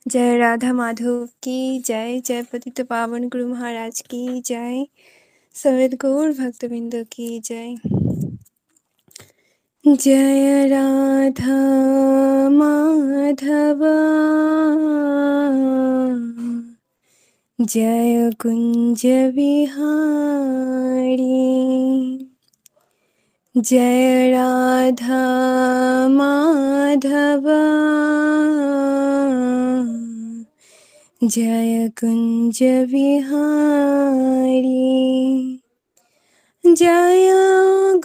जय राधा माधव की जय। जय पतित पावन गुरु महाराज की जय। सवेद गौर भक्तबिंद की जय। जय राधा माधव जय कुंज बिहारी। जय राधा माधव जय कुंज बिहारी। जय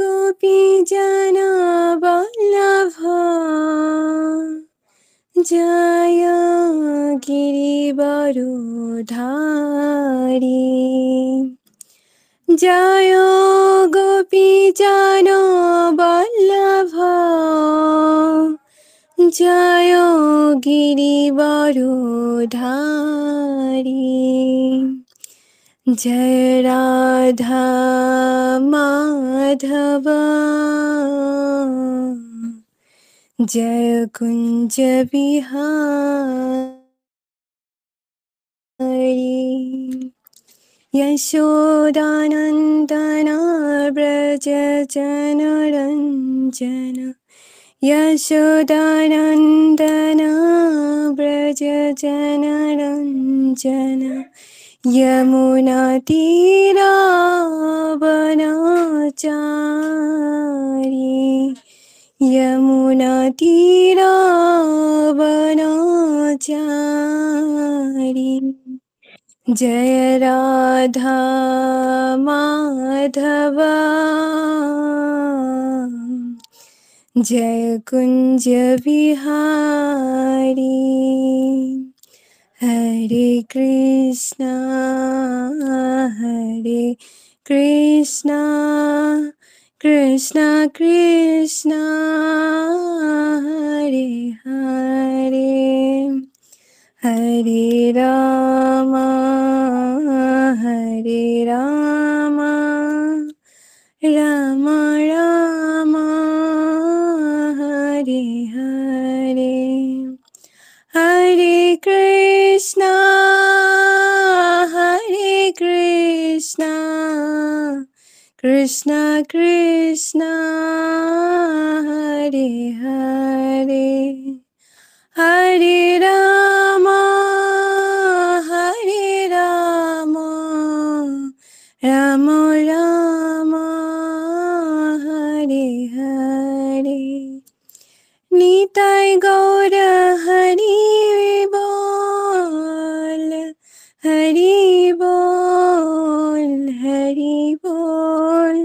गोपी जन वल्लभ जय गिरिवरधारी। जय गोपी जन वल्लभ जय गिरिवरधारी। जय राधा माधव जय कुंज बिहारी। यशोदानन्दन व्रज जनरञ्जन यशोदानन्दन व्रज जनरञ्जन यमुनातीरावनचारी। यमुनातीरावनचारी। जय राधा माधव जय कुंज बिहारी। हरे कृष्णा कृष्णा कृष्णा हरे हरे हरे राम राम राम हरे हरे। हरे कृष्णा कृष्णा कृष्णा हरे हरे हरे राम राम राम हरे हरे। निताय गौर हरि बोल हरि बोल हरि बोल।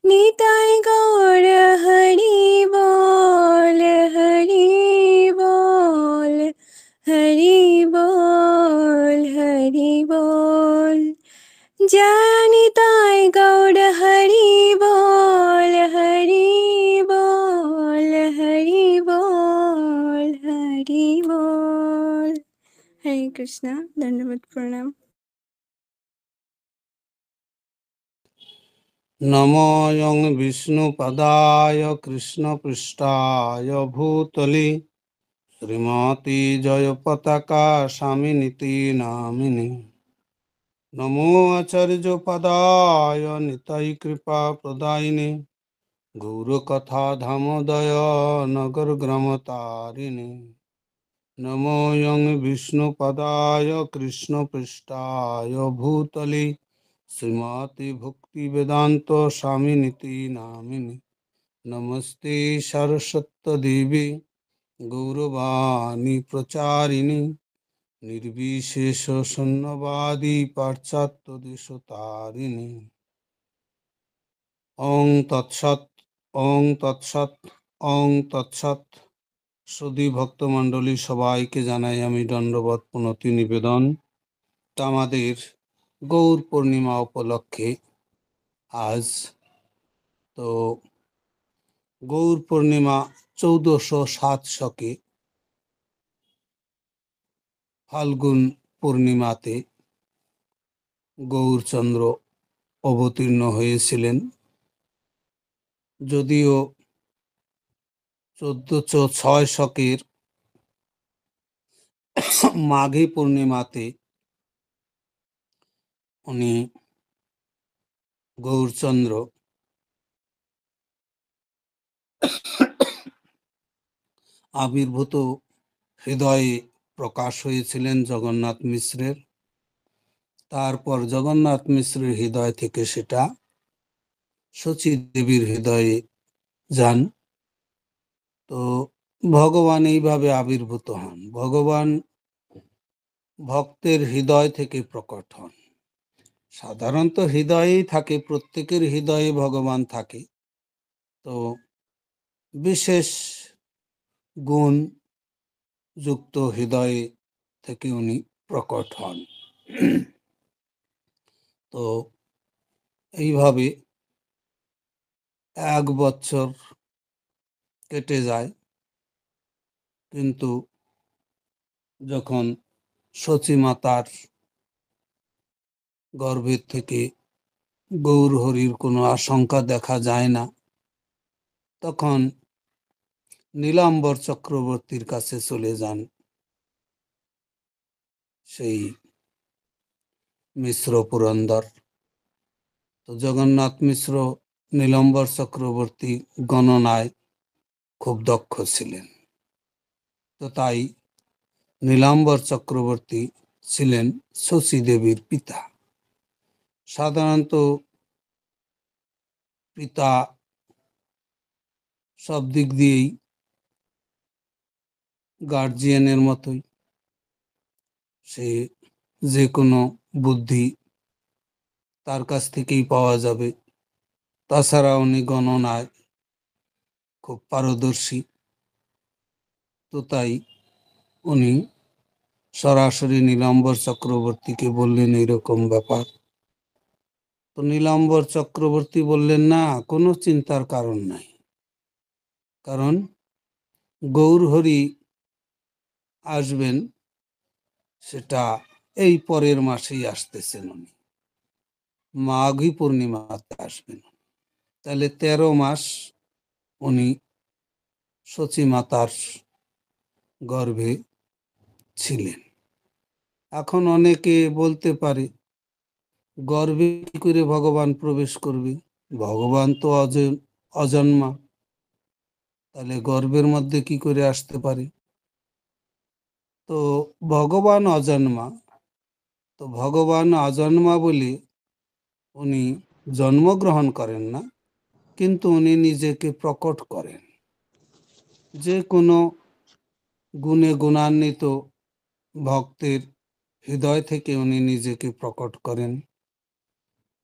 निताय गौर हरि बोल हरि बोल हरि बोल हरि बोल। जय निताय गौर हरि बोल हरि बोल हरि बोल हरि बोल। हरे कृष्णा। दंडवत प्रणाम। नमोऽयं विष्णुपदाय कृष्णपृष्ठाय भूतले श्रीमती जयपताका स्वामिनिति नामिने। नमो आचार्यपदाय निताय कृपाप्रदायिने गौरकथा धामोदय नगरग्रामतारिणे। नमोऽयं विष्णुपदाय कृष्णपृष्ठाय भूतले श्रीमती भक्तिवेदांत स्वामिनिति नामिने। नमस्ते सरस्वती गौरवाणी प्रचारिणे निर्विशेष शून्यवादी पाश्चात्य देशतारिणे। ओं तत्सत् ओं तत्सत् ओं तत्सत्। সুধী ভক্তমণ্ডলী সবাইকে জানাই আমি দণ্ডবত প্রণতি নিবেদন। তা আমাদের গৌর পূর্ণিমা উপলক্ষে আজ তো গৌর পূর্ণিমা 1407 শকে ফাল্গুন পূর্ণিমাতে গৌরচন্দ্র অবতীর্ণ হয়েছিলেন। যদিও 1406 শকের মাঘী পূর্ণিমাতে উনি গৌরচন্দ্র আবির্ভূত হৃদয়ে প্রকাশ হয়েছিলেন জগন্নাথ মিশ্রের। তারপর জগন্নাথ মিশ্রের হৃদয় থেকে সেটা শচী দেবীর হৃদয়ে যান। তো ভগবান এইভাবে আবির্ভূত হন। ভগবান ভক্তের হৃদয় থেকে প্রকট হন। সাধারণত হৃদয়েই থাকে, প্রত্যেকের হৃদয়ে ভগবান থাকে। তো বিশেষ গুণ যুক্ত হৃদয়ে থেকে উনি প্রকট হন। তো এইভাবে 1 বছর কেটে যায়, কিন্তু যখন শচী মাতার গর্ভের থেকে গৌরহরির কোনো আশঙ্কা দেখা যায় না, তখন নীলাম্বর চক্রবর্তীর কাছে চলে যান সেই মিশ্র পুরন্দর। তো জগন্নাথ মিশ্র নীলাম্বর চক্রবর্তী গণনায় খুব দক্ষ ছিলেন। তো তাই নীলাম্বর চক্রবর্তী ছিলেন শচী দেবীর পিতা। সাধারণত পিতা সব দিক দিয়েই গার্জিয়ানের মতোই, সে যে কোনো বুদ্ধি তার কাছ থেকেই পাওয়া যাবে। তাছাড়া উনি গণনায় খুব পারদর্শী। তো তাই উনি সরাসরি নীলাম্বর চক্রবর্তীকে বললেন এরকম ব্যাপার। তো নীলাম্বর চক্রবর্তী বললেন, না, কোনো চিন্তার কারণ নাই, কারণ গৌরহরি আসবেন সেটা এই পরের মাসেই আসতেছেন, উনি মাঘী পূর্ণিমাতে আসবেন। তাহলে 13 মাস উনি শচী মাতার গর্ভে ছিলেন। এখন অনেকে বলতে পারে, গর্ভে কি করে ভগবান প্রবেশ করবে? ভগবান তো অজন্মা, তাহলে গর্ভের মধ্যে কি করে আসতে পারে? তো ভগবান অজন্মা, তো ভগবান অজন্মা বলে উনি জন্মগ্রহণ করেন না, কিন্তু উনি নিজেকে প্রকট করেন। যে কোনো গুণে গুণান্বিত ভক্তের হৃদয় থেকে উনি নিজেকে প্রকট করেন।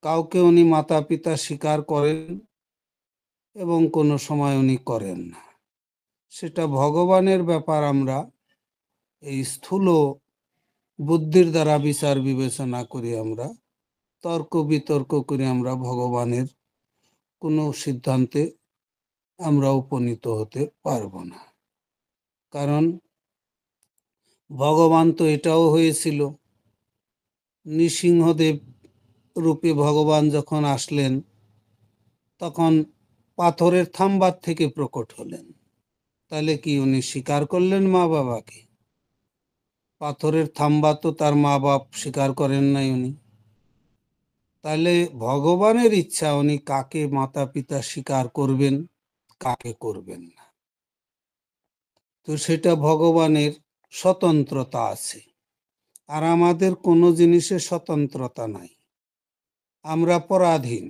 কাউকে উনি মাতা পিতা স্বীকার করেন এবং কোনো সময় উনি করেন না। সেটা ভগবানের ব্যাপার। আমরা এই স্থূল বুদ্ধির দ্বারা বিচার বিবেচনা করি, আমরা তর্ক বিতর্ক করে আমরা ভগবানের কোনো সিদ্ধান্তে আমরা উপনীত হতে পারবো না। কারণ ভগবান তো এটাও হয়েছিল, নৃসিংহদেব রূপে ভগবান যখন আসলেন তখন পাথরের থাম্বার থেকে প্রকট হলেন। তাহলে কি উনি স্বীকার করলেন মা বাবাকে? পাথরের থাম্বা তো তার মা বাপ স্বীকার করেন নাই উনি। তাহলে ভগবানের ইচ্ছা উনি কাকে মাতা পিতা স্বীকার করবেন, কাকে করবেন না, তো সেটা ভগবানের স্বতন্ত্রতা আছে। আর আমাদের কোনো জিনিসের স্বতন্ত্রতা নাই, আমরা পরাধীন।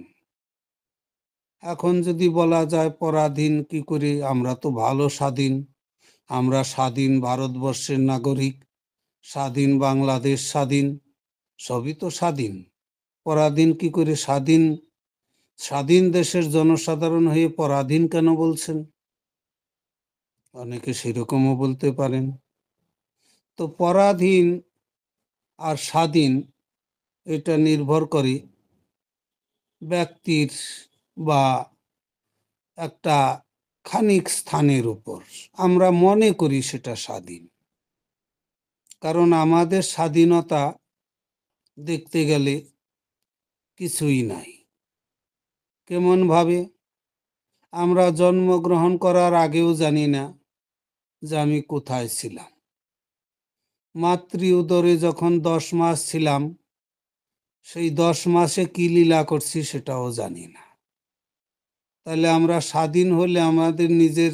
এখন যদি বলা যায় পরাধীন কি করে, আমরা তো ভালো স্বাধীন, আমরা স্বাধীন ভারতবর্ষের নাগরিক, স্বাধীন বাংলাদেশ, স্বাধীন, সবই তো স্বাধীন। পরাধীন কি করে? স্বাধীন স্বাধীন দেশের জনসাধারণ হয়ে পরাধীন কেন বলছেন? অনেকে সেরকমও বলতে পারেন। তো পরাধীন আর স্বাধীন এটা নির্ভর করে ব্যক্তির বা একটা খানিক স্থানের উপর। আমরা মনে করি সেটা স্বাধীন, কারণ আমাদের স্বাধীনতা দেখতে গেলে কিছুই নাই। কেমন ভাবে? আমরা জন্মগ্রহণ করার আগেও জানি না যে আমি কোথায় ছিলাম। মাতৃ উদরে যখন 10 মাস ছিলাম, সেই 10 মাসে কি লীলা করছি সেটাও জানি না। তাহলে আমরা স্বাধীন হলে আমাদের নিজের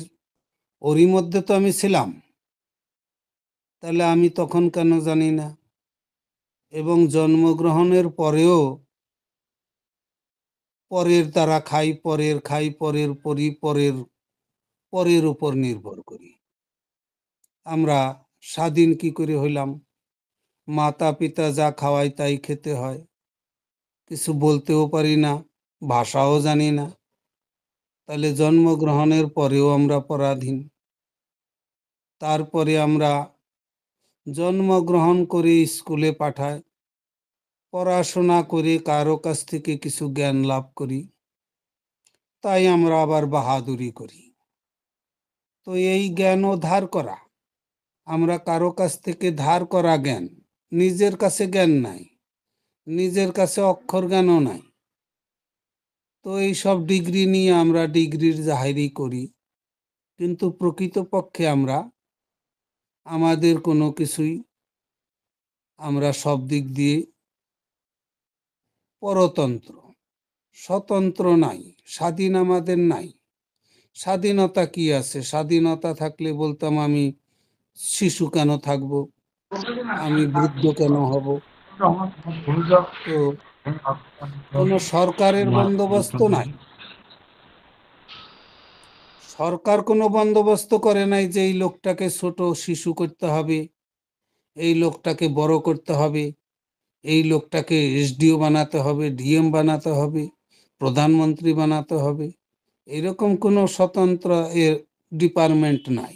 ওরই মধ্যে তো আমি ছিলাম, তাহলে আমি তখন কেন জানি না? এবং জন্মগ্রহণের পরেও পরের দ্বারা খাই, পরের খাই, পরের পরি, পরের পরের উপর নির্ভর করি। আমরা স্বাধীন কি করে হইলাম? মাতা পিতা যা খাওয়ায় তাই খেতে হয়, কিছু বলতেও পারি না, ভাষাও জানি না। তাহলে জন্মগ্রহণের পরেও আমরা পরাধীন। তারপরে আমরা জন্মগ্রহণ করে স্কুলে পাঠায়, পড়াশোনা করে কারো কাছ থেকে কিছু জ্ঞান লাভ করি, তাই আমরা আবার বাহাদুরি করি। তো এই জ্ঞানও ধার করা, আমরা কারো কাছ থেকে ধার করা জ্ঞান, নিজের কাছে জ্ঞান নাই, নিজের কাছে অক্ষর জ্ঞানও নাই। তো এই সব ডিগ্রি নিয়ে আমরা ডিগ্রির জাহিরি করি, কিন্তু প্রকৃতপক্ষে আমরা আমাদের কোনো কিছুই, আমরা সব দিক দিয়ে পরতন্ত্র, স্বতন্ত্র নাই, স্বাধীন আমাদের নাই। স্বাধীনতা কি আছে? স্বাধীনতা থাকলে বলতাম আমি শিশু কেন থাকব, আমি বৃদ্ধ কেন হব? তো কোনো সরকারের বন্দোবস্ত নাই, সরকার কোনো বন্দোবস্ত করে নাই যে এই লোকটাকে ছোট শিশু করতে হবে, এই লোকটাকে বড় করতে হবে, এই লোকটাকে এসডিও বানাতে হবে, ডিএম বানাতে হবে, প্রধানমন্ত্রী বানাতে হবে। এরকম কোনো স্বতন্ত্র এর ডিপার্টমেন্ট নাই।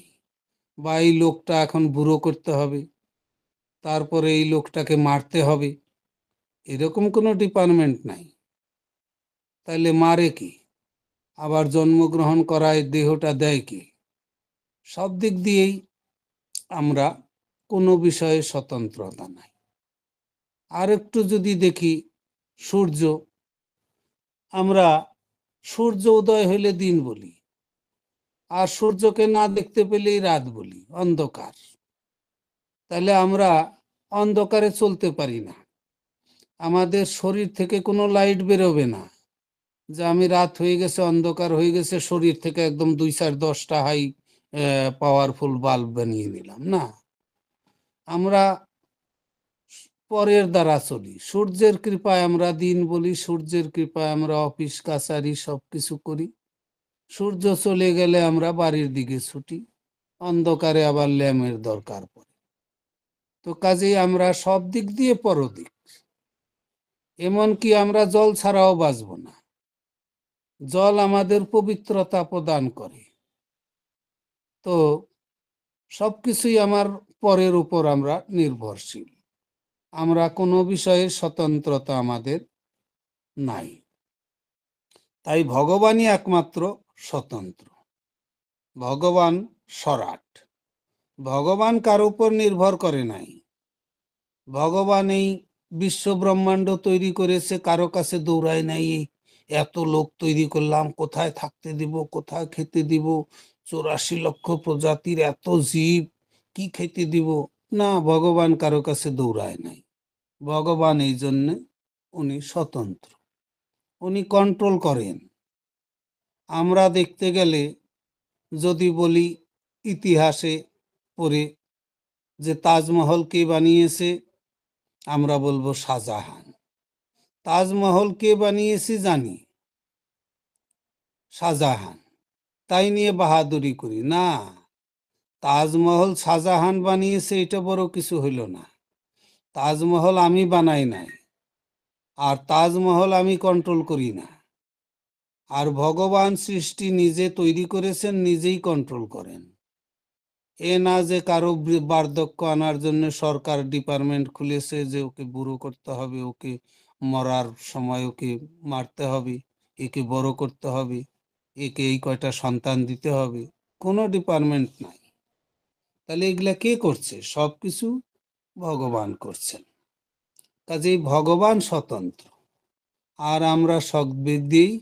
বা এই লোকটা এখন বুড়ো করতে হবে, তারপরে এই লোকটাকে মারতে হবে, এরকম কোনো ডিপার্টমেন্ট নাই। তাইলে মারে কি? আবার জন্মগ্রহণ করায় দেহটা দেয় কি? সব দিক দিয়েই আমরা কোনো বিষয়ে স্বতন্ত্রতা নাই। আর একটু যদি দেখি সূর্য, আমরা সূর্য উদয় হইলে দিন বলি, আর সূর্যকে না দেখতে পেলেই রাত বলি, অন্ধকার। তাহলে আমরা অন্ধকারে চলতে পারি না, আমাদের শরীর থেকে কোনো লাইট বেরোবে না যে আমি রাত হয়ে গেছে, অন্ধকার হয়ে গেছে, শরীর থেকে একদম 2, 4, 10টা হাই পাওয়ারফুল বাল্ব বানিয়ে নিলাম না। আমরা পরের দ্বারা চলি, সূর্যের কৃপায় আমরা দিন বলি, সূর্যের কৃপায় আমরা অফিস কাছারি সবকিছু করি। সূর্য চলে গেলে আমরা বাড়ির দিকে ছুটি, অন্ধকারে আবার ল্যাম্পের দরকার পড়ে। তো কাজেই আমরা সব দিক দিয়ে পরদিক। এমনকি আমরা জল ছাড়াও বাঁচব না, জল আমাদের পবিত্রতা প্রদান করে। তো সবকিছুই আমার পরের উপর আমরা নির্ভরশীল, আমরা কোনো বিষয়ে স্বতন্ত্রতা আমাদের নাই। তাই ভগবানই একমাত্র স্বতন্ত্র, ভগবান সরাট, ভগবান কার উপর নির্ভর করে নাই। ভগবান এই বিশ্ব ব্রহ্মাণ্ড তৈরি করেছে, কারো কাছে দৌড়ায় নাই এত লোক তৈরি করলাম, কোথায় থাকতে দিব, কোথায় খেতে দিব, 84 লক্ষ প্রজাতির এত জীব, কি খেতে দিব? না, ভগবান কারো কাছে দৌড়ায় নাই। ভগবান এই জন্যে উনি স্বতন্ত্র, উনি কন্ট্রোল করেন। আমরা দেখতে গেলে যদি বলি ইতিহাসে পড়ে যে তাজমহল কে বানিয়েছে, আমরা বলবো শাহজাহান। তাজমহল কে বানিয়েছে জানি, শাহজাহান, তাই নিয়ে বাহাদুরি করি না। তাজমহল শাহজাহান বানিয়েছে এটা বড় কিছু হইল না, তাজমহল আমি বানাই নাই, আর তাজমহল আমি কন্ট্রোল করি না। আর ভগবান সৃষ্টি নিজে তৈরি করেছেন, নিজেই কন্ট্রোল করেন। এ না যে কারো বার্ধক্য আনার জন্য সরকার ডিপার্টমেন্ট খুলেছে যে ওকে বুড়ো করতে হবে, ওকে মরার সময় ওকে মারতে হবে, একে বড় করতে হবে, একে এই কয়টা সন্তান দিতে হবে, কোনো ডিপার্টমেন্ট নাই। তাহলে এগুলা কে করছে? সবকিছু ভগবান করছেন। কাজেই ভগবান স্বতন্ত্র, আর আমরা সব দিক দিয়েই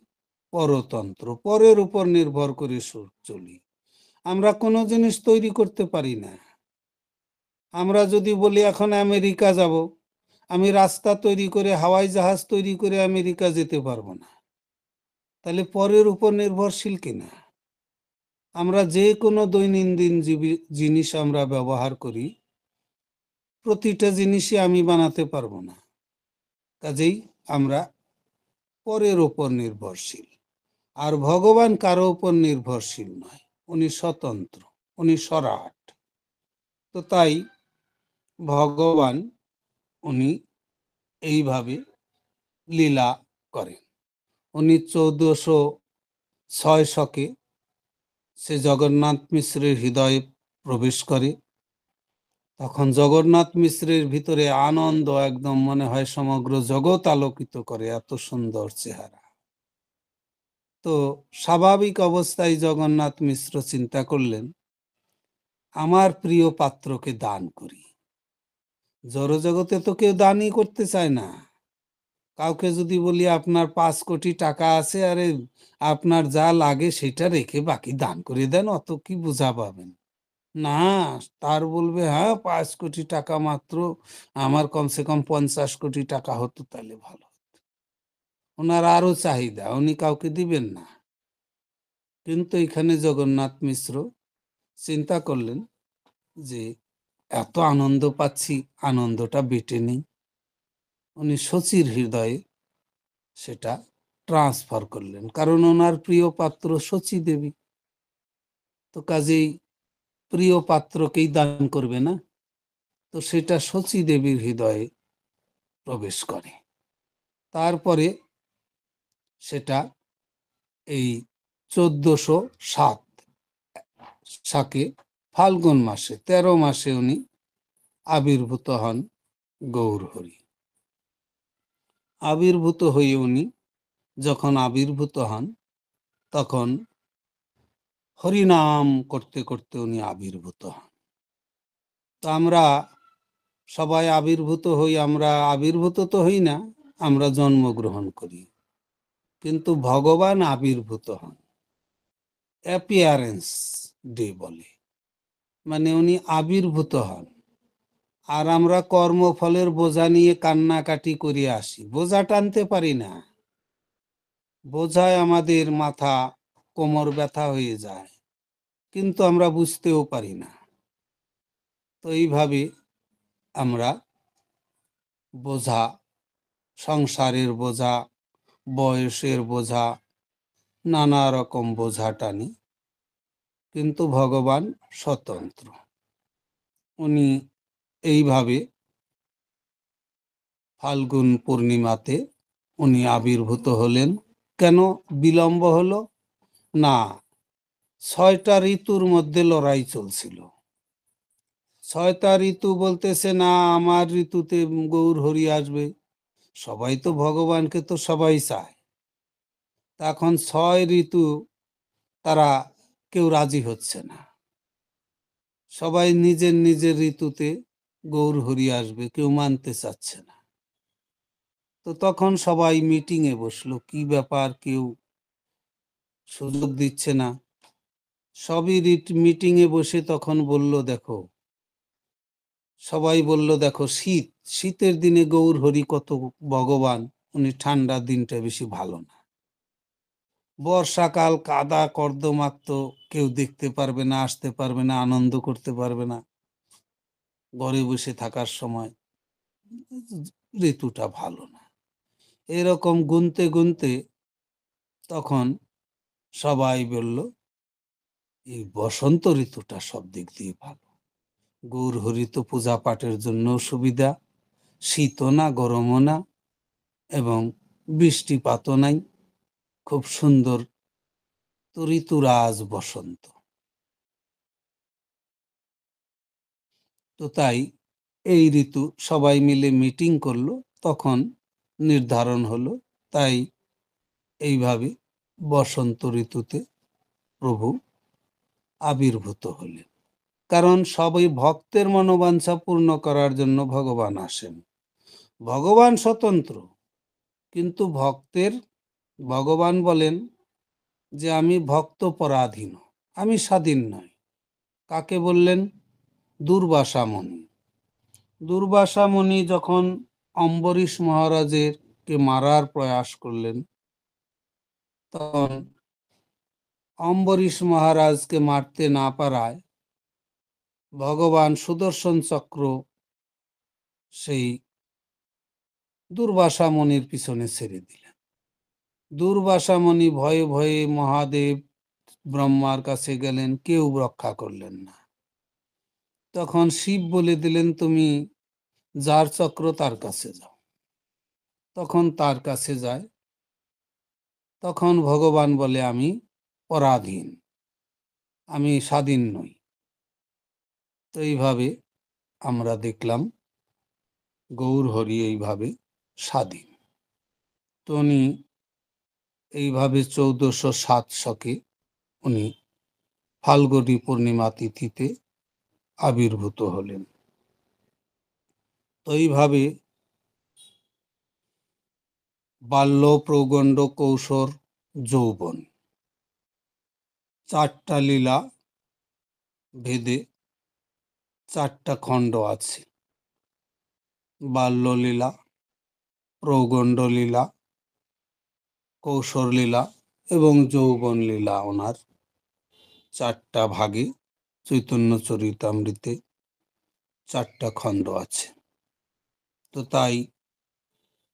পরতন্ত্র, পরের উপর নির্ভর করে চলি। আমরা কোনো জিনিস তৈরি করতে পারি না, আমরা যদি বলি এখন আমেরিকা যাব, আমি রাস্তা তৈরি করে হাওয়াই জাহাজ তৈরি করে আমেরিকা যেতে পারবো না। তাহলে পরের উপর নির্ভরশীল কিনা? আমরা যে কোনো দৈনন্দিন জিনিস আমরা ব্যবহার করি, প্রতিটা জিনিসই আমি বানাতে পারবো না। কাজেই আমরা পরের উপর নির্ভরশীল। আর ভগবান কারো উপর নির্ভরশীল নয়, উনি স্বতন্ত্র, উনি সরাট। তো তাই ভগবান উনি এইভাবে লীলা করেন। উনি 1406 শকে সে জগন্নাথ মিশ্রের হৃদয়ে প্রবেশ করে। তখন জগন্নাথ মিশ্রের ভিতরে আনন্দ একদম মনে হয় সমগ্র জগৎ আলোকিত করে, এত সুন্দর চেহারা। তো স্বাভাবিক অবস্থায় জগন্নাথ মিশ্র চিন্তা করলেন, আমার প্রিয় পাত্রকে দান করি। জড়জগতে তো কেউ দানই করতে চায় না। কাউকে যদি বলি আপনার 5 কোটি টাকা আছে, আরে আপনার যা লাগে সেটা রেখে বাকি দান করে দেন, অত কি বোঝা পাবেন না। তার বলবে হ্যাঁ 5 কোটি টাকা মাত্র, আমার কমসে কম 50 কোটি টাকা হতো তাহলে ভালো হতো। ওনার আরো চাহিদা, উনি কাউকে দিবেন না। কিন্তু এখানে জগন্নাথ মিশ্র চিন্তা করলেন যে এত আনন্দ পাচ্ছি, আনন্দটা বেটে নেই। উনি শচীর হৃদয়ে সেটা ট্রান্সফার করলেন, কারণ ওনার প্রিয় পাত্র শচী দেবী। তো কাজেই প্রিয় পাত্রকেই দান করবে না, তো সেটা শচী দেবীর হৃদয়ে প্রবেশ করে। তারপরে সেটা এই 1407 সাকে ফাল্গুন মাসে 13 মাসে উনি আবির্ভূত হন গৌরহরি। আবির্ভূত হয়ে উনি যখন আবির্ভূত হন, তখন হরিনাম করতে করতে উনি আবির্ভূত হন। তো আমরা সবাই আবির্ভূত হই, আমরা আবির্ভূত তো হই না, আমরা জন্মগ্রহণ করি। কিন্তু ভগবান আবির্ভূত হন, অ্যাপিয়ারেন্স ডে বলে, মানে উনি আবির্ভূত হন। আর আমরা কর্মফলের বোঝা নিয়ে কান্নাকাটি করে আসি, বোঝা টানতে পারি না, বোঝায় আমাদের মাথা কোমর ব্যথা হয়ে যায়, কিন্তু আমরা বুঝতেও পারি না। তো এইভাবে আমরা বোঝা, সংসারের বোঝা, বয়সের বোঝা, নানা রকম বোঝা টানি। কিন্তু ভগবান স্বতন্ত্র, উনি এইভাবে ফাল্গুন পূর্ণিমাতে উনি আবির্ভূত হলেন। কেন বিলম্ব হলো? না, 6টা ঋতুর মধ্যে লড়াই চলছিল। 6টা ঋতু বলতেছে না আমার ঋতুতে গৌর হরি আসবে, সবাই তো ভগবানকে তো সবাই চায়। এখন 6 ঋতু তারা কেউ রাজি হচ্ছে না, সবাই নিজের নিজের ঋতুতে গৌর হরি আসবে কেউ মানতে চাচ্ছে না। তো তখন সবাই মিটিং এ বসলো, কি ব্যাপার, কেউ সুযোগ দিচ্ছে না। সবই মিটিং এ বসে তখন বলল দেখো, সবাই বলল দেখো, শীত, শীতের দিনে গৌর হরি কত ভগবান, উনি ঠান্ডার দিনটা বেশি ভালো না। বর্ষাকাল কাদা কর্দমাক্ত, কেউ দেখতে পারবে না, আসতে পারবে না, আনন্দ করতে পারবে না, ঘরে বসে থাকার সময় ঋতুটা ভালো না। এরকম গুনতে গুনতে তখন সবাই বলল এই বসন্ত ঋতুটা সব দিক দিয়ে ভালো, গৌর হরি তো পূজা পাঠের জন্য সুবিধা, শীতও না গরমও না, এবং বৃষ্টিপাতও নাই, খুব সুন্দর। তো ঋতুরাজ বসন্ত। তো তাই এই ঋতু সবাই মিলে মিটিং করলো, তখন নির্ধারণ হলো, তাই এইভাবে বসন্ত ঋতুতে প্রভু আবির্ভূত হলেন। কারণ সবাই ভক্তের মনোবাঞ্ছা পূর্ণ করার জন্য ভগবান আসেন। ভগবান স্বতন্ত্র, কিন্তু ভক্তের, ভগবান বলেন যে আমি ভক্ত পরাধীন, আমি স্বাধীন নয়। কাকে বললেন? দুর্বাসা মুনি। দুর্বাসা মুনি যখন অম্বরীশ মহারাজের কে মারার প্রয়াস করলেন, তখন অম্বরীশ মহারাজকে মারতে না পারায় ভগবান সুদর্শন চক্র সেই দুর্বাসা মুনির পিছনে ছেড়ে দিলেন। দুর্বাসা মুনি ভয়ে ভয়ে মহাদেব ব্রহ্মার কাছে গেলেন, কেউ রক্ষা করলেন না। তখন শিব বলে দিলেন, তুমি যার চক্র তার কাছে যাও। তখন তার কাছে যায়। তখন ভগবান বলে, আমি পরাধীন, আমি স্বাধীন নই। তো এইভাবে আমরা দেখলাম গৌর হরি এইভাবে স্বাধীন। তো উনি এইভাবে 1407 শকে উনি ফাল্গুনী পূর্ণিমা তিথিতে আবির্ভূত হলেন। তো এইভাবে বাল্য, প্রৌগণ্ড, কৈশোর, যৌবন, 4টা লীলা ভেদে 4টা খণ্ড আছে। বাল্যলীলা, প্রৌগণ্ড লীলা, কৈশোর লীলা এবং যৌবন লীলা ওনার 4টা ভাগে চৈতন্য চরিতামৃতে 4টা খণ্ড আছে। তো তাই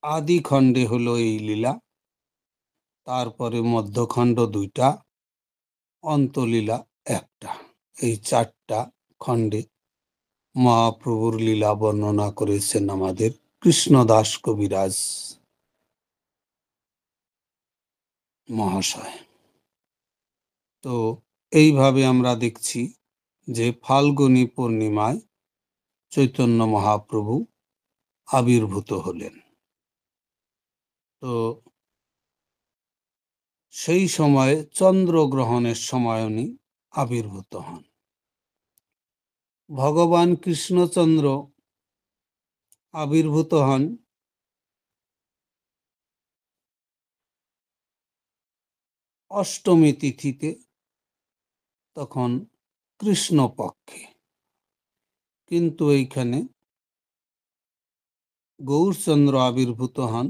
আদি খণ্ডে হলো এই লীলা, তারপরে মধ্যখণ্ড 2টা, অন্তলীলা 1টা। এই 4টা খণ্ডে মহাপ্রভুর লীলা বর্ণনা করেছেন আমাদের কৃষ্ণদাস কবিরাজ মহাশয়। তো এইভাবে আমরা দেখছি যে ফাল্গুনী পূর্ণিমায় চৈতন্য মহাপ্রভু আবির্ভূত হলেন। তো সেই সময়ে চন্দ্রগ্রহণের সময় উনি আবির্ভূত হন। ভগবান কৃষ্ণচন্দ্র আবির্ভূত হন অষ্টমী তিথিতে, তখন কৃষ্ণপক্ষে। কিন্তু এইখানে গৌরচন্দ্র আবির্ভূত হন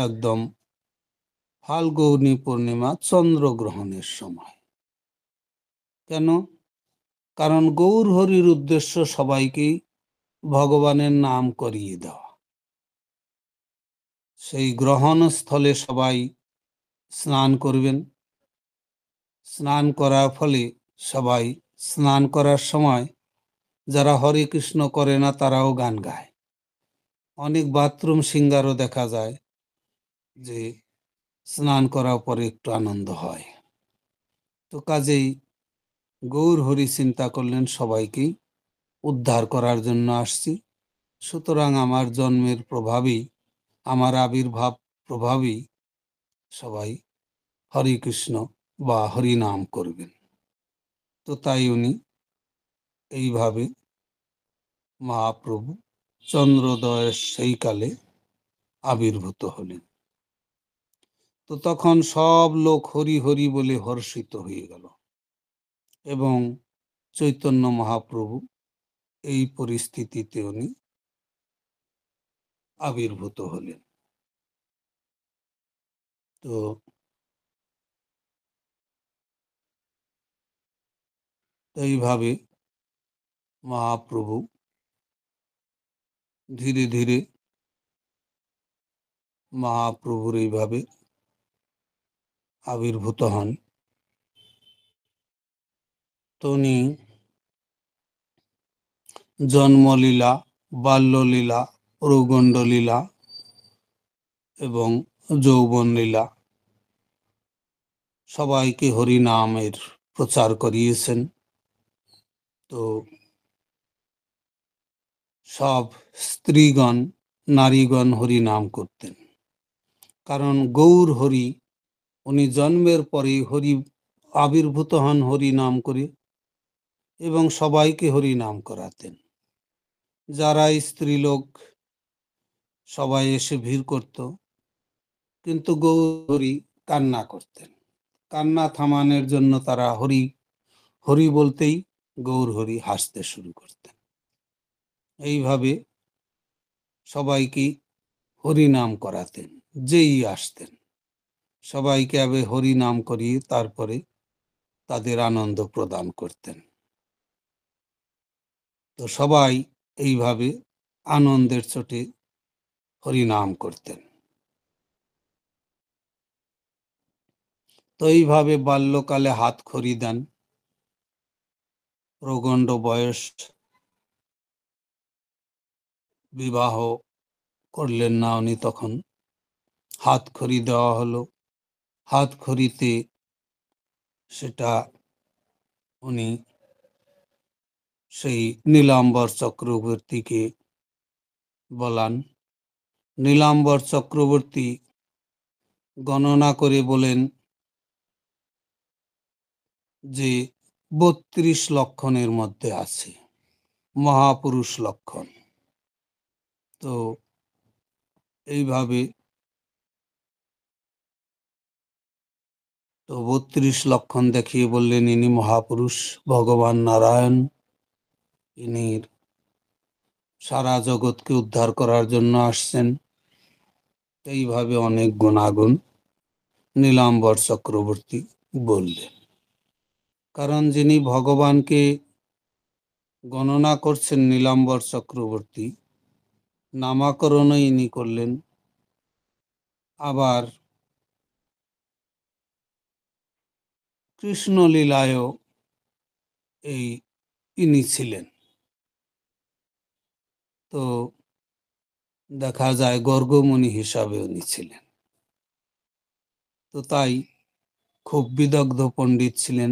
একদম ফাল্গুনী পূর্ণিমা চন্দ্রগ্রহণের সময়। কেন? কারণ গৌর হরির উদ্দেশ্য সবাইকেই ভগবানের নাম করিয়ে দেওয়া। সেই গ্রহণস্থলে সবাই স্নান করবেন। স্নান করার ফলে সবাই স্নান করার সময় যারা হরে কৃষ্ণ করে না তারাও গান গায়। অনেক বাথরুম সিঙ্গারও দেখা যায় যে স্নান করার পরে একটু আনন্দ হয়। তো কাজেই গৌর হরি চিন্তা করলেন সবাইকেই উদ্ধার করার জন্য আসছি, সুতরাং আমার জন্মের প্রভাবেই, আমার আবির্ভাব প্রভাবেই সবাই হরে কৃষ্ণ বা হরি নাম করবেন। তো তাই উনি এইভাবে মহাপ্রভু চন্দ্রোদয়ের সেই কালে আবির্ভূত হলেন। তো তখন সব লোক হরি হরি বলে হর্ষিত হয়ে গেল এবং চৈতন্য মহাপ্রভু এই পরিস্থিতিতে উনি আবির্ভূত হলেন। তো এইভাবে মহাপ্রভু ধীরে ধীরে মহাপ্রভুর এইভাবে আবির্ভূত হন। তো উনি জন্মলীলা, বাল্যলীলা, প্রৌগণ্ডলীলা এবং যৌবন লীলা সবাইকে হরি নামের প্রচার করিয়েছেন। তো সব স্ত্রীগণ, নারীগণ হরি নাম করতেন, কারণ গৌর হরি উনি জন্মের পরে হরি আবির্ভূত হন হরি নাম করে এবং সবাইকে হরি নাম করাতেন। যারা স্ত্রীলোক সবাই এসে ভিড় করত, কিন্তু গৌর হরি কান্না করতেন। কান্না থামানোর জন্য তারা হরি হরি বলতেই গৌর হরি হাসতে শুরু করতেন। এইভাবে সবাইকে হরিনাম করাতেন। যেই আসতেন সবাইকে আগে হরিনাম করিয়ে তারপরে তাদের আনন্দ প্রদান করতেন। তো সবাই এইভাবে আনন্দের চোটে হরিনাম করতেন। তো এইভাবে বাল্যকালে হাতখড়ি দেন। প্রগণ্ড বয়স, বিবাহ করলেন না উনি, তখন হাতখড়ি দেওয়া হলো। হাতখড়িতে সেটা উনি সেই নীলাম্বর চক্রবর্তীকে বলান। নীলাম্বর চক্রবর্তী গণনা করে বলেন যে ৩২ লক্ষণের মধ্যে আছে, মহাপুরুষ লক্ষণ। তো এইভাবে ৩২ লক্ষণ দেখিয়ে বললেন ইনি মহাপুরুষ, ভগবান নারায়ণ, ইনি সারা জগৎকে উদ্ধার করার জন্য আসছেন। এইভাবে অনেক গুণাগুণ নীলাম্বর চক্রবর্তী বললেন। কারণ যিনি ভগবানকে গণনা করছেন, নীলাম্বর চক্রবর্তী, নামাকরণও ইনি করলেন। আবার কৃষ্ণলীলায়ও এই ইনি ছিলেন। তো দেখা যায় গর্গমুনি হিসাবে উনি ছিলেন। তো তাই খুব বিদগ্ধ পণ্ডিত ছিলেন,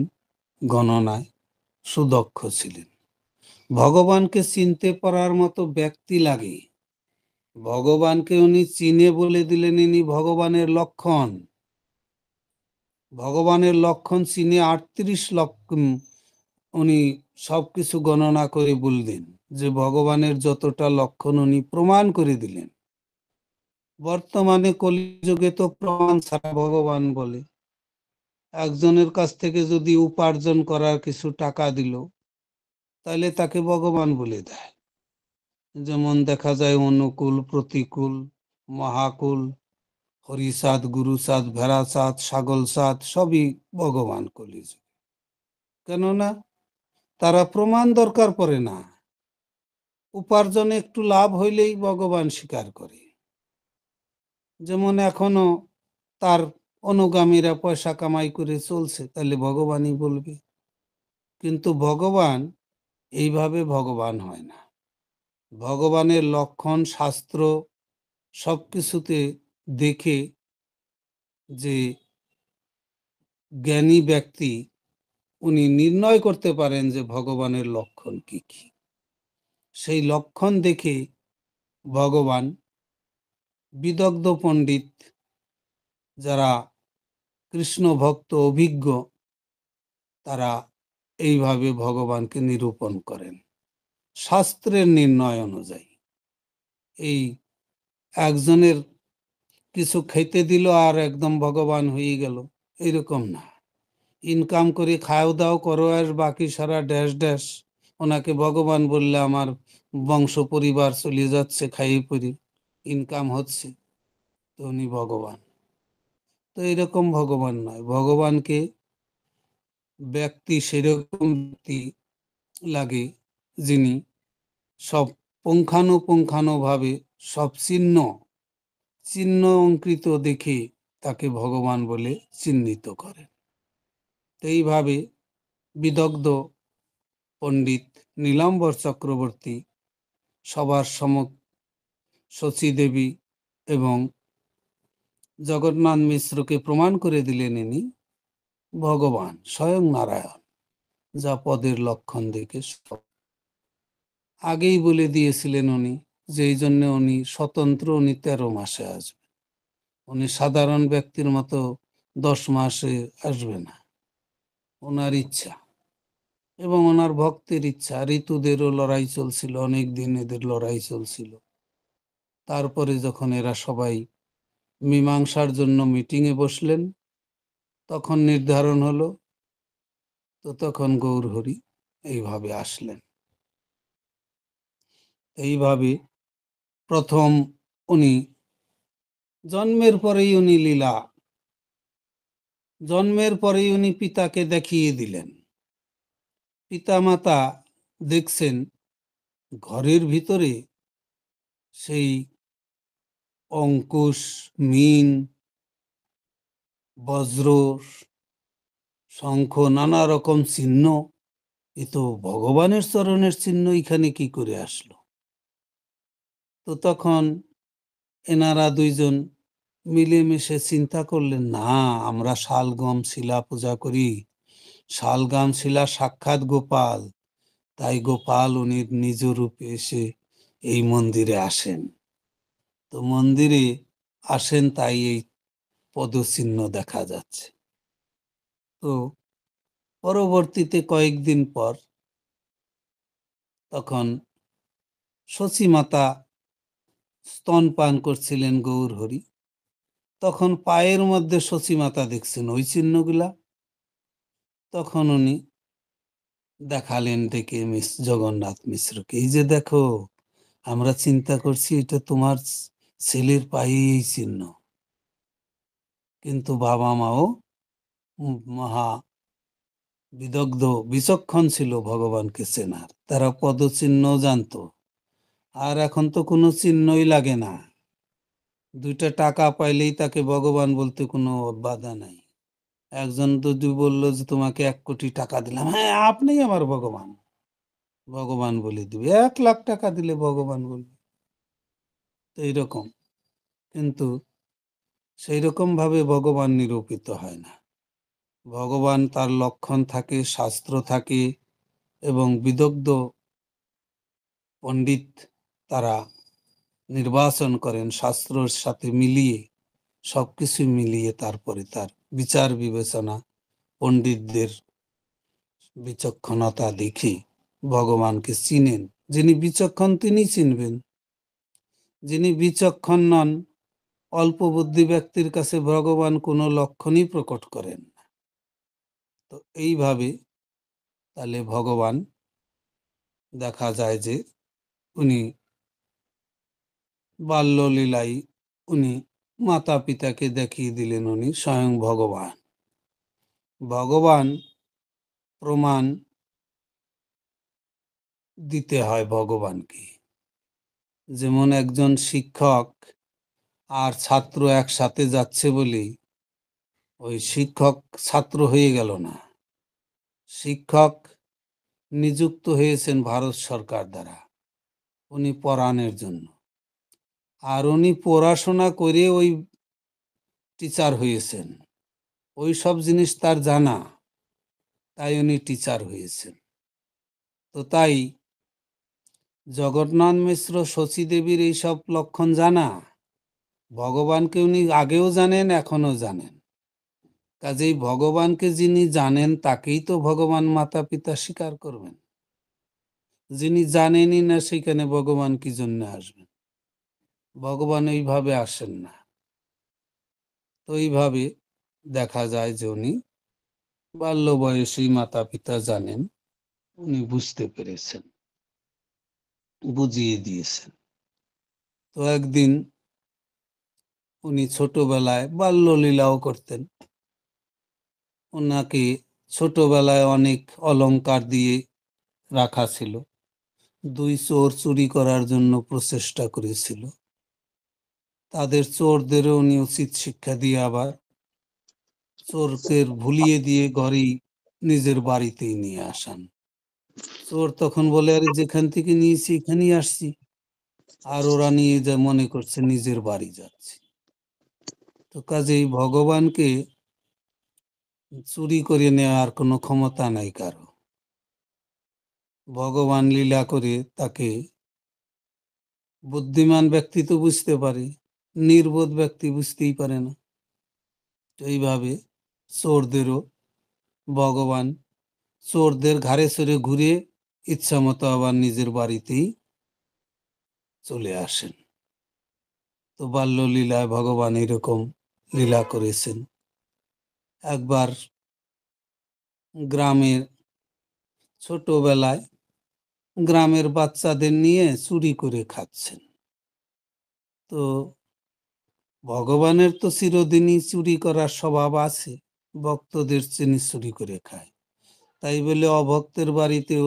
গণনায় সুদক্ষ ছিলেন। ভগবানকে চিনতে পারার মতো ব্যক্তি লাগে। ভগবানকে উনি চিনে বলে দিলেন ইনি ভগবানের লক্ষণ। ভগবানের লক্ষণ চিনে ৩৮ লক্ষণ উনি সবকিছু গণনা করে বললেন যে ভগবানের যতটা লক্ষণ উনি প্রমাণ করে দিলেন। বর্তমানে কলিযুগে তো প্রমাণ ছাড়া ভগবান বলে। একজনের কাছ থেকে যদি উপার্জন করার কিছু টাকা দিল, তাহলে তাকে ভগবান বলে দেয়। যেমন দেখা যায় অনুকূল, প্রতিকূল, মহাকুল, হরিচাঁদ, গুরুচাঁদ, ভেড়াচাঁদ, ছাগলচাঁদ সবই ভগবান কলিযুগে। কেননা তারা প্রমাণ দরকার পড়ে না, উপার্জনে একটু লাভ হইলেই ভগবান স্বীকার করে। যেমন এখনো তার অনুগামীরা পয়সা কামাই করে চলছে, তাহলে ভগবানই বলবে। কিন্তু ভগবান এইভাবে ভগবান হয় না। ভগবানের লক্ষণ শাস্ত্র সবকিছুতে দেখে যে জ্ঞানী ব্যক্তি উনি নির্ণয় করতে পারেন যে ভগবানের লক্ষণ কি কি। সেই লক্ষণ দেখে ভগবান, বিদগ্ধ পণ্ডিত যারা কৃষ্ণ ভক্ত অভিজ্ঞ, তারা এইভাবে ভগবানকে নিরূপণ করেন শাস্ত্রের নির্ণয় অনুযায়ী। এই একজনের কিছু খেতে দিল আর একদম ভগবান হয়ে গেল, এরকম না। ইনকাম করে খাও দাও করো আর বাকি সারা ড্যাশ ড্যাশ, ওনাকে ভগবান বললে আমার বংশ পরিবার চলে যাচ্ছে, খাইয়ে পরি, ইনকাম হচ্ছে, তো উনি ভগবান। তো এরকম ভগবান নয়। ভগবানকে ব্যক্তি সেরকম ব্যক্তি লাগে যিনি সব পুঙ্খানুপুঙ্খানুভাবে সব চিহ্ন অঙ্কিত দেখে তাকে ভগবান বলে চিহ্নিত করেন। এইভাবে বিদগ্ধ পণ্ডিত নীলাম্বর চক্রবর্তী সবার সমক্ষ শচী দেবী এবং জগন্নাথ মিশ্রকে প্রমাণ করে দিলেন ইনি ভগবান, স্বয়ং নারায়ণ, যা পদের লক্ষণ দেখে সব আগেই বলে দিয়েছিলেন উনি, যে এই জন্য উনি স্বতন্ত্র, উনি 13 মাসে আসবে। উনি সাধারণ ব্যক্তির মতো 10 মাসে আসবে না। ওনার ইচ্ছা এবং ওনার ভক্তের ইচ্ছা। ঋতুদেরও লড়াই চলছিল, অনেক দিন এদের লড়াই চলছিল। তারপরে যখন এরা সবাই মীমাংসার জন্য মিটিংয়ে বসলেন, তখন নির্ধারণ হলো, তো তখন গৌরহরি এইভাবে আসলেন। এইভাবে প্রথম উনি জন্মের পরেই উনি লীলা, জন্মের পরেই উনি পিতাকে দেখিয়ে দিলেন। পিতামাতা দেখছেন ঘরের ভিতরে সেই অঙ্কুশ, মিন, বজ্র, শঙ্খ, নানা রকম চিহ্ন। এ তো ভগবানের চরণের চিহ্ন, এখানে কি করে আসলো? তো তখন এনারা দুইজন মিলেমিশে চিন্তা করলেন, না, আমরা শালগ্রাম শিলা পূজা করি, শালগ্রাম শিলা সাক্ষাৎ গোপাল, তাই গোপাল উনি নিজ রূপে এসে এই মন্দিরে আসেন। তো মন্দিরে আসেন, তাই এই পদচিহ্ন দেখা যাচ্ছে। তো পরবর্তীতে কয়েকদিন পর তখন শচীমাতা স্তনপান করছিলেন গৌরহরি, তখন পায়ের মধ্যে শচীমাতা দেখছেন ওই চিহ্নগুলা। তখন উনি দেখালেন ডেকে জগন্নাথ মিশ্রকে, এই যে দেখো, আমরা চিন্তা করছি এটা তোমার ছেলের পায়ে এই চিহ্ন। কিন্তু বাবা মাও মহা বিদগ্ধ, বিচক্ষণ ছিল ভগবানকে চেনার, তারা পদচিহ্ন জানতো। আর এখন তো কোনো চিহ্নই লাগে না, 2টা টাকা পাইলেই তাকে ভগবান বলতে কোনো বাধা নাই। একজন যদি বলল যে তোমাকে 1 কোটি টাকা দিলাম, হ্যাঁ আপনিই আমার ভগবান, ভগবান বলে দিবে। 1 লাখ টাকা দিলে ভগবান বলবে, তো এইরকম। কিন্তু সেই রকম ভাবে ভগবান নিরূপিত হয় না। ভগবান তার লক্ষণ থাকে, শাস্ত্র থাকে, এবং বিদগ্ধ পণ্ডিত তারা নির্বাচন করেন শাস্ত্রের সাথে মিলিয়ে, সবকিছু মিলিয়ে তারপরে তার বিচার বিবেচনা, পণ্ডিতদের বিচক্ষণতা দেখে ভগবানকে চিনেন। যিনি বিচক্ষণ তিনি চিনবেন, যিনি বিচক্ষণ নন, অল্প বুদ্ধি ব্যক্তির কাছে ভগবান কোনো লক্ষণই প্রকট করেন না। তো এইভাবে তাহলে ভগবান দেখা যায় যে উনি বাল্যলীলায় উনি মাতা পিতাকে দেখিয়ে দিলেন উনি স্বয়ং ভগবান। ভগবান প্রমাণ দিতে হয় ভগবানকে। যেমন একজন শিক্ষক আর ছাত্র একসাথে যাচ্ছে বলে ওই শিক্ষক ছাত্র হয়ে গেল না। শিক্ষক নিযুক্ত হয়েছেন ভারত সরকার দ্বারা, উনি পড়ানোর জন্য। আর উনি পড়াশোনা করে ওই টিচার হয়েছেন, ওই সব জিনিস তার জানা, তাই উনি টিচার হয়েছেন। তো তাই জগন্নাথ মিশ্র শচীদেবীর এইসব লক্ষণ জানা, ভগবানকে উনি আগেও জানেন, এখনো জানেন। কাজেই ভগবানকে যিনি জানেন তাকেই তো ভগবান মাতা পিতা স্বীকার করবেন। যিনি জানেনই না সেখানে ভগবান কি জন্য আসবেন? ভগবান এইভাবে আসেন না। তো এইভাবে দেখা যায় যে উনি বাল্য বয়সী মাতা পিতা জানেন, উনি বুঝতে পেরেছেন, বুঝিয়ে দিয়েছেন। তো একদিন উনি ছোটবেলায় বাল্যলীলাও করতেন। ওনাকে ছোটবেলায় অনেক অলংকার দিয়ে রাখা ছিল। 2 চোর চুরি করার জন্য প্রচেষ্টা করেছিল, তাদের চোরদেরও উনি উচিত শিক্ষা দিয়ে আবার চোরকে ভুলিয়ে দিয়ে ঘরেই নিজের বাড়িতেই নিয়ে আসান। চোর তখন বলে, আরে যেখান থেকে নিয়েছি এখানেই আসছি, আর ওরা নিয়ে যা মনে করছে নিজের বাড়ি যাচ্ছে। তো কাজেই ভগবানকে চুরি করে নেওয়ার কোনো ক্ষমতা নাই কারো। ভগবান লীলা করে তাকে বুদ্ধিমান ব্যক্তি তো বুঝতে পারে, নির্বোধ ব্যক্তি বুঝতেই পারে না। এইভাবে চোরদেরও ভগবান চোরদের ঘাড়ে চড়ে ঘুরে ইচ্ছা মতো আবার নিজের বাড়িতেই চলে আসেন। তো বাল্য লীলায় ভগবান এরকম লীলা করেছেন। একবার গ্রামের ছোটবেলায় গ্রামের বাচ্চাদের নিয়ে চুরি করে খাচ্ছেন। তো ভগবানের তো চিরদিনই চুরি করার স্বভাব আছে, ভক্তদের তিনি চুরি করে খায়। তাই বলে অভক্তের বাড়িতেও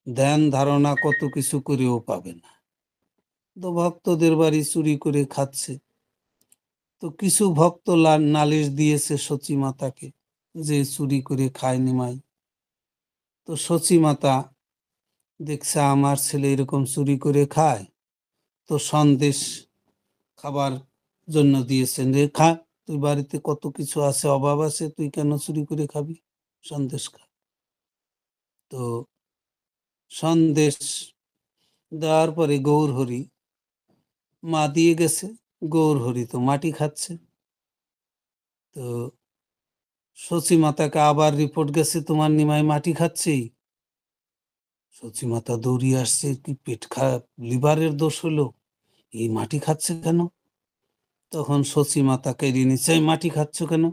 ধ্যান ধারণা কত কিছু করেও পাবে না। তো ভক্তদের বাড়ি চুরি করে খাচ্ছে। তো কিছু ভক্ত নালিশ দিয়েছে সচী মাতাকে যে চুরি করে খায় নিমাই। তো সচী মাতা দেখছে আমার ছেলে এরকম চুরি করে খায়, তো সন্দেশ খাবার জন্য দিয়েছেন যে খা, তুই বাড়িতে কত কিছু আছে, অভাব আছে, তুই কেন চুরি করে খাবি, সন্দেশ খা। তো সন্দেশ দেওয়ার পরে গৌরহরি মা দিয়ে গেছে, গৌরহরি তো মাটি খাচ্ছে। তো সচী মাতাকে আবার রিপোর্ট গেছে তোমার নিমাই মাটি খাচ্ছেই। সচী মাতা দৌড়িয়ে আসছে, কি পেট খারাপ, লিভারের দোষ হলো, এই মাটি খাচ্ছে কেন? তখন সচী মাতা কেড়ে নিচ্ছে, মাটি খাচ্ছ কেন?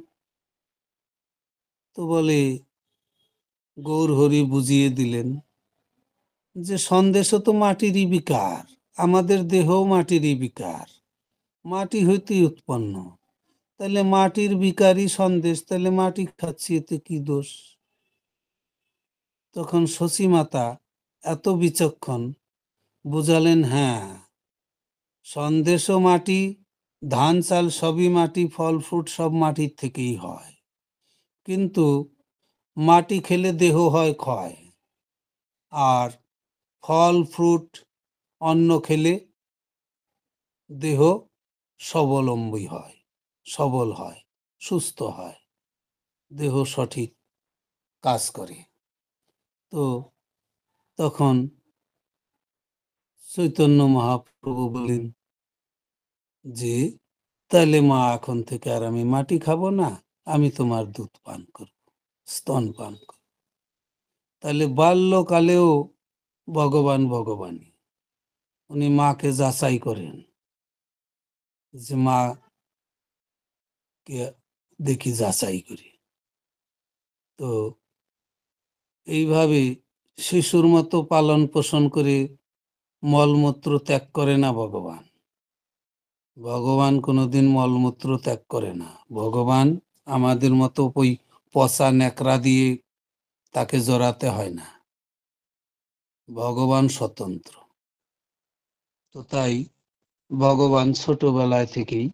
তো বলে গৌরহরি বুঝিয়ে দিলেন যে সন্দেশও তো মাটিরই বিকার, আমাদের দেহও মাটিরই বিকার, মাটি হইতেই উৎপন্ন, তাহলে মাটির বিকারই সন্দেশ, তাহলে মাটি খাচ্ছি, এতে কি দোষ? তখন সচী মাতা এত বিচক্ষণ, বুঝালেন হ্যাঁ, সন্দেশও মাটি, ধান চাল সবই মাটি, ফল ফ্রুট সব মাটির থেকেই হয়, কিন্তু মাটি খেলে দেহ হয় ক্ষয়, আর ফল ফ্রুট অন্ন খেলে দেহ স্বাবলম্বী হয়, সবল হয়, সুস্থ হয়, দেহ সঠিক কাজ করে। তো তখন চৈতন্য মহাপ্রভু বলেন যে তাহলে মা এখন থেকে আর আমি মাটি খাবো না, আমি তোমার দুধ পান করব, স্তন পান করব। তাহলে বাল্যকালেও ভগবান ভগবানই, উনি মাকে যাচাই করেন যে মাকে দেখি যাচাই করি। তো এইভাবে শিশুর মতো পালন পোষণ করে মলমূত্র ত্যাগ করে না ভগবান। ভগবান কোনোদিন মলমূত্র ত্যাগ করে না। ভগবান আমাদের মতো ওই পচা ন্যাকড়া দিয়ে তাকে জড়াতে হয় না, ভগবান স্বতন্ত্র। তো তাই ভগবান ছোটবেলায় থেকেই,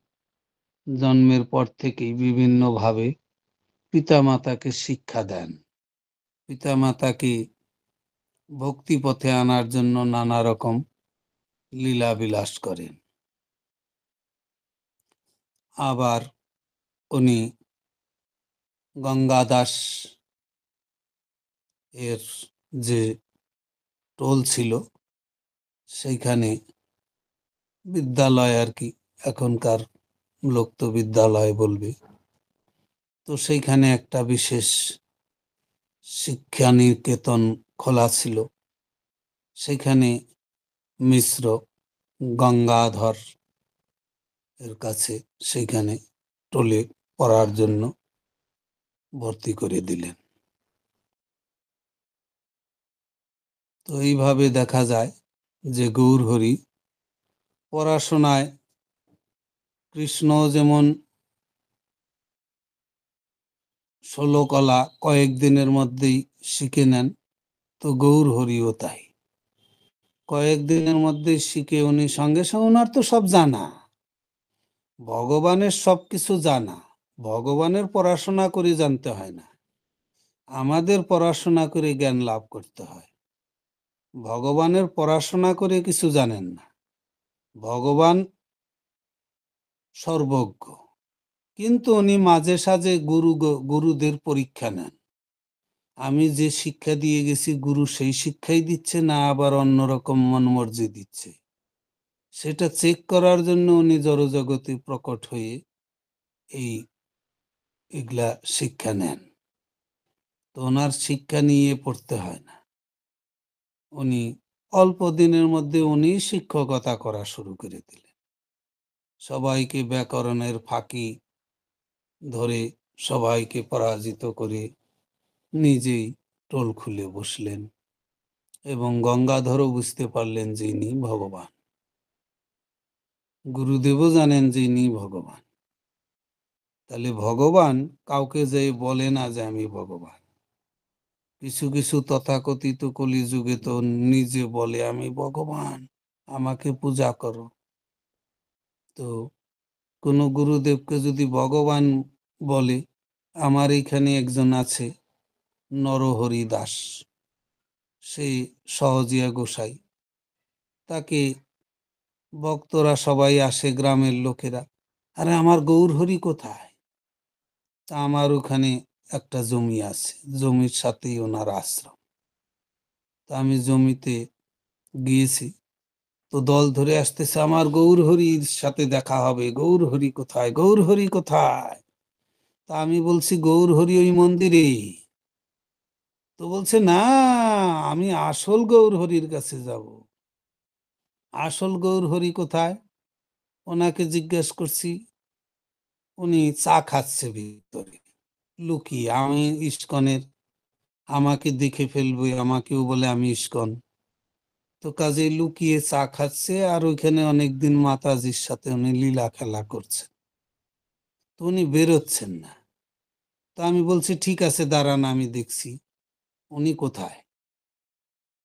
জন্মের পর থেকেই বিভিন্নভাবে পিতামাতাকে শিক্ষা দেন, পিতামাতাকে ভক্তিপথে আনার জন্য নানা রকম লীলা বিলাস করেন। আবার উনি গঙ্গাদাস এর যে টোল ছিল, সেইখানে বিদ্যালয় আর কি, এখনকার লোক তো বিদ্যালয় বলবে, তো সেইখানে একটা বিশেষ শিক্ষা নিকেতন খোলা ছিল। সেখানে মিশ্র গঙ্গাধর এর কাছে সেইখানে টোলে পড়ার জন্য ভর্তি করে দিলেন। তো এইভাবে দেখা যায় যে গৌরহরি পড়াশোনায়, কৃষ্ণ যেমন 16 কলা কয়েকদিনের মধ্যেই শিখে নেন, তো গৌরহরিও তাই কয়েকদিনের মধ্যেই শিখে উনি সঙ্গে সঙ্গে, ওনার তো সব জানা, ভগবানের সব কিছু জানা। ভগবানের পড়াশোনা করে জানতে হয় না, আমাদের পড়াশোনা করে জ্ঞান লাভ করতে হয়। ভগবানের পড়াশোনা করে কিছু জানেন না, ভগবান সর্বজ্ঞ, কিন্তু উনি মাঝে সাঝে গুরুদের পরীক্ষা নেন। আমি যে শিক্ষা দিয়ে গেছি গুরু সেই শিক্ষাই দিচ্ছে না আবার অন্যরকম মনমর্জি দিচ্ছে, সেটা চেক করার জন্য উনি জড়জগতে প্রকট হয়ে এই এগুলা শিক্ষা নেন। তো ওনার শিক্ষা নিয়ে পড়তে হয় না, উনি অল্প দিনের মধ্যে উনি শিক্ষকতা করা শুরু করে দিলেন। সবাইকে ব্যাকরণের ফাঁকি ধরে সবাইকে পরাজিত করে নিজেই টোল খুলে বসলেন। এবং গঙ্গাধরও বুঝতে পারলেন যে ইনি ভগবান, গুরুদেবও জানেন যে ইনি ভগবান। তাহলে ভগবান কাউকে যে বলে না যে আমি ভগবান। কিছু কিছু তথাকথিত কলিযুগে তো নিজে বলে আমি ভগবান, আমাকে পূজা করো। তো কোনো গুরুদেবকে যদি ভগবান বলে, আমার এখানে একজন আছে নরহরি দাস, সেই সহজিয়া গোসাই, তাকে ভক্তরা সবাই আসে, গ্রামের লোকেরা, আরে আমার গৌরহরি কোথায়? তা আমার ওখানে একটা জমি আছে, জমির সাথেই ওনার আশ্রম। তা আমি জমিতে গিয়েছি, তো দল ধরে আসতেছে, আমার গৌরহরির সাথে দেখা হবে, গৌরহরি কোথায়, গৌরহরি কোথায়? তা আমি বলছি গৌরহরি ওই মন্দিরে। তো বলছে না, আমি আসল গৌরহরির কাছে যাব। আসল গৌরহরি কোথায়? ওনাকে জিজ্ঞেস করছি, উনি চা খাচ্ছে ভিতরে লুকিয়ে। আমি ইস্কনের, আমাকে দেখে ফেলবে, আমাকেও বলে আমি ইস্কন, তো কাজে লুকিয়ে চা খাচ্ছে। আর ওইখানে অনেকদিন মাতাজির সাথে উনি লীলা খেলা করছেন, তো উনি বেরোচ্ছেন না। তো আমি বলছি ঠিক আছে দাঁড়ান, আমি দেখছি উনি কোথায়।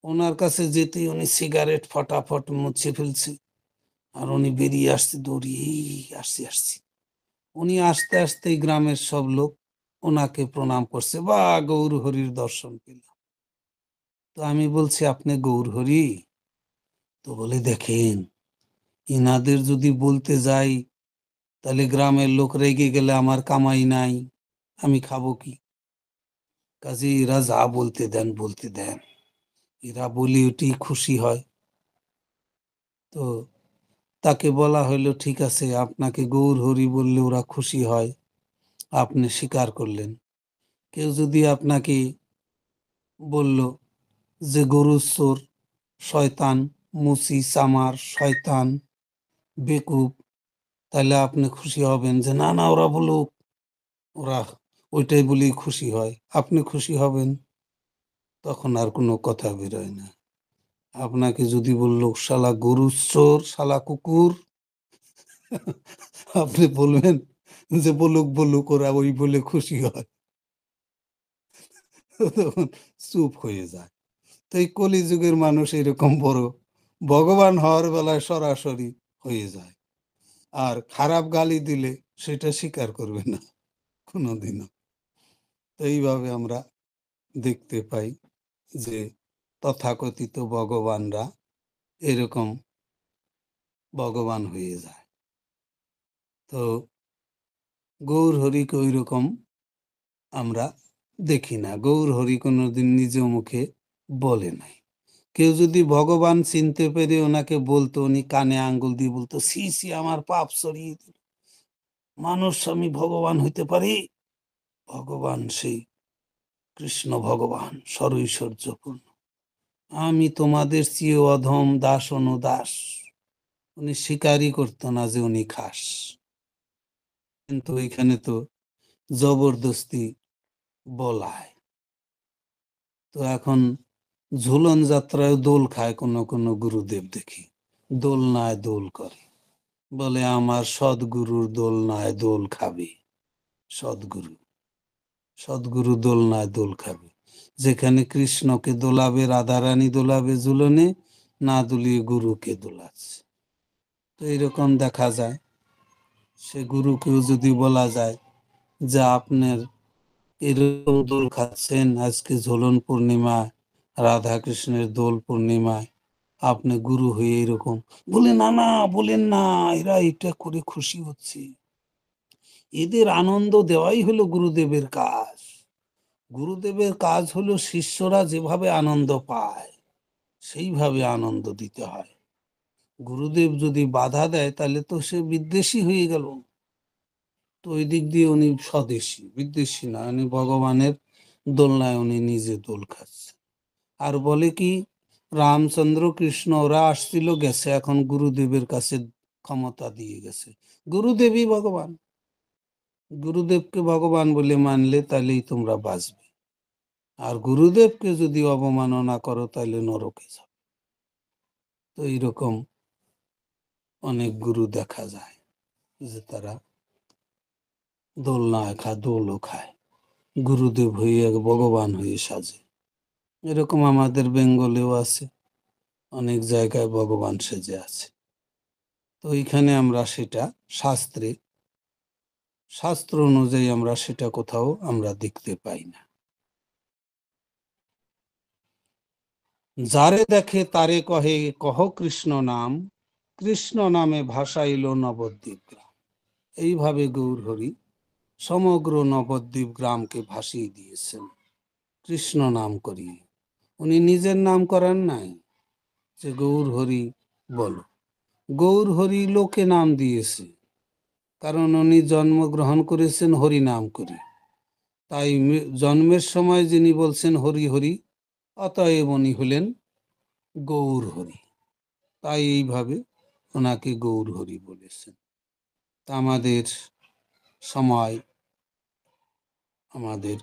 ওনার কাছে যেতেই উনি সিগারেট ফটাফট মুছে ফেলছে, আর উনি বেরিয়ে আসছে, দৌড়িয়ে আসছি আসছি। উনি আসতে আসতেই গ্রামের সব লোক ওনাকে প্রণাম করছে, বা গৌরহরির দর্শন পেলাম। তো আমি বলছি আপনি গৌরহরি? তো বলে দেখেন, ইনাদের যদি বলতে যাই তাহলে গ্রামের লোক রেগে গেলে আমার কামাই নাই, আমি খাবো কি? কাজে এরা যা বলতে দেন বলতে দেন, এরা বলি ওটি খুশি হয়। তো তাকে বলা হইলো ঠিক আছে, আপনাকে গৌরহরি বললে ওরা খুশি হয়, আপনি স্বীকার করলেন। কেউ যদি আপনাকে বলল যে গরুর চোর, শয়তান, মুসি চামার, শয়তান, বেকুব, তাহলে আপনি খুশি হবেন যে না না ওরা বলুক, ওরা ওইটাই বলেই খুশি হয়, আপনি খুশি হবেন। তখন আর কোনো কথা বেরোয় না। আপনাকে যদি বলল শালা গরুর চোর, শালা কুকুর, আপনি বলবেন যে বলুক বলুক, ওরা ওই বলে খুশি হয়। তখন চুপ হয়ে যায়। তো এই কলিযুগের মানুষ এরকম বড়, ভগবান হওয়ার বেলায় সরাসরি হয়ে যায়। আর খারাপ গালি দিলে সেটা স্বীকার করবে না কোনোদিনও। তো এইভাবে আমরা দেখতে পাই যে তথাকথিত ভগবানরা এরকম ভগবান হয়ে যায়। তো গৌরহরিকে ওই রকম আমরা দেখি না, গৌরহরি কোনোদিন নিজ মুখে বলে নাই। কেউ যদি ভগবান চিনতে পেরে ওনাকে বলতো, উনি কানে আঙ্গুল দিয়ে বলতো সি সি আমার পাপ সরিয়ে দিল, মানুষ আমি ভগবান হইতে পারি? ভগবান সেই কৃষ্ণ ভগবান সরৈশ্বর্যপূর্ণ, আমি তোমাদের চেয়ে অধম দাস অনুদাস। উনি স্বীকারই করতো না যে উনি খাস, কিন্তু এখানে তো জবরদস্তি বলায়। তো এখন ঝুলন যাত্রায় দোল খায় কোনো কোনো গুরুদেব দেখি, দোলনায় দোল করে, বলে আমার সদ্গুরুর দোলনায় দোল খাবে। সদ্গুরু, সদ্গুরু দোলনায় দোল খাবে, যেখানে কৃষ্ণকে দোলাবে, রাধারানী দোলাবে ঝুলনে, না দুলিয়ে গুরুকে দোলাচ্ছে। তো এইরকম দেখা যায়। সে গুরুকেও যদি বলা যায় যে আপনার এরকম দোল খাচ্ছেন আজকে ঝুলন পূর্ণিমা, রাধা কৃষ্ণের দোল পূর্ণিমায়, আপনি গুরু হয়ে এরকম বলে, না না বলেন না, এরা এটা করে খুশি হচ্ছে, এদের আনন্দ দেওয়াই হলো গুরুদেবের কাজ। গুরুদেবের কাজ হলো শিষ্যরা যেভাবে আনন্দ পায় সেইভাবে আনন্দ দিতে হয়। গুরুদেব যদি বাধা দেয় তাহলে তো সে বিদ্বেষী হয়ে গেল। তো ওই দিক দিয়ে উনি স্বদেশী, বিদ্বেষী না, উনি ভগবানের দোলনায় উনি নিজে দোল খাচ্ছে। আর বলে কি, রামচন্দ্র কৃষ্ণ ওরা আসছিল গেছে, এখন গুরুদেবের কাছে ক্ষমতা দিয়ে গেছে, গুরুদেবই ভগবান। গুরুদেবকে ভগবান বলে মানলে তাহলেই তোমরা বাঁচবে, আর গুরুদেবকে যদি অবমাননা করো তাহলে নরকে যাবে। তো এইরকম অনেক গুরু দেখা যায় যে তারা দোলনা খায়, দোলও খায়, গুরুদেব হয়ে ভগবান হয়ে সাজে। এরকম আমাদের বেঙ্গলেও আছে, অনেক জায়গায় ভগবান সেজে আছে। তো এইখানে আমরা সেটা শাস্ত্র অনুযায়ী আমরা সেটা কোথাও আমরা দেখতে পাই না। যারে দেখে তারে কহে কহ কৃষ্ণ নাম, কৃষ্ণ নামে ভাসাইল নবদ্বীপ গ্রাম। এইভাবে গৌরহরি সমগ্র নবদ্বীপ গ্রামকে ভাসিয়ে দিয়েছেন কৃষ্ণ নাম করিয়ে। উনি নিজের নাম করেন নাই যে গৌরহরি বলো, গৌরহরি লোকে নাম দিয়েছে, কারণ উনি জন্মগ্রহণ করেছেন হরি নাম করে। তাই জন্মের সময় যিনি বলছেন হরি হরি, অতএব উনি হলেন গৌরহরি। তাই এইভাবে ওনাকে গৌরহরি বলেছেন। তা আমাদের সময়, আমাদের